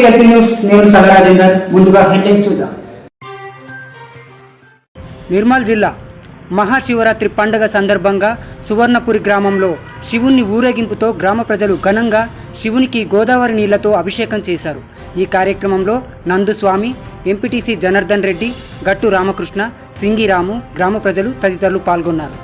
LP news. నేను సగరాజేందర్. ముందుగా headlines చూద్దాం. నిర్మల్ జిల్లా మహాశివరాత్రి పండుగ సందర్భంగా సువర్ణపురి గ్రామంలో శివుని ఊరేగింపుతో గ్రామ ప్రజలు ఘనంగా శివునికి గోదావరి నీళ్లతో అభిషేకం చేశారు. ఈ కార్యక్రమంలో నందుస్వామి, ఎంపీటీసీ జనార్దన్ రెడ్డి, గట్టు రామకృష్ణ, సింగిరాము, గ్రామ ప్రజలు తదితరులు పాల్గొన్నారు.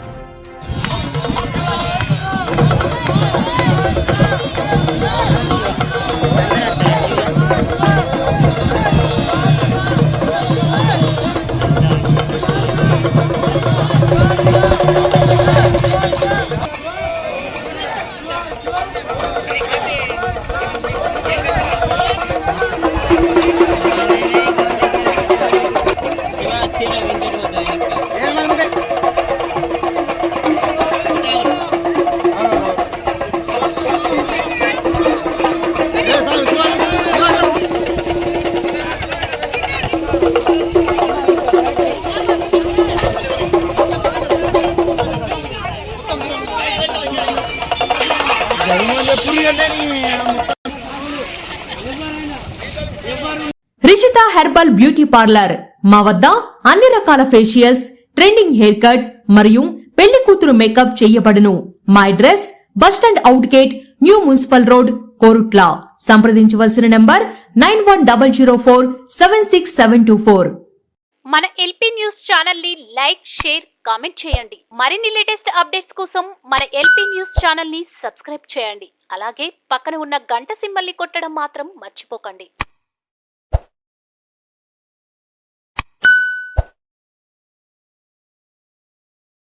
రిషిత హెర్బల్ బ్యూటీ పార్లర్ మా వద్ద అన్ని రకాల ఫేషియల్స్, ట్రెండింగ్ హెయిర్ కట్ మరియు పెళ్లి కూతురు మేకప్ చేయబడును. మా address bus stand out gate, new municipal road, Korutla. సంప్రదించవలసిన నంబర్ 9100476724. మన ఎల్పీ న్యూస్ ఛానల్ ని లైక్, షేర్, కామెంట్ చేయండి. మరిన్ని లేటెస్ట్ అప్డేట్స్ కోసం మన ఎల్పీ న్యూస్ ఛానల్ ని సబ్స్క్రైబ్ చేయండి. అలాగే పక్కన ఉన్న గంట సింబల్ ని కొట్టడం మాత్రం మర్చిపోకండి.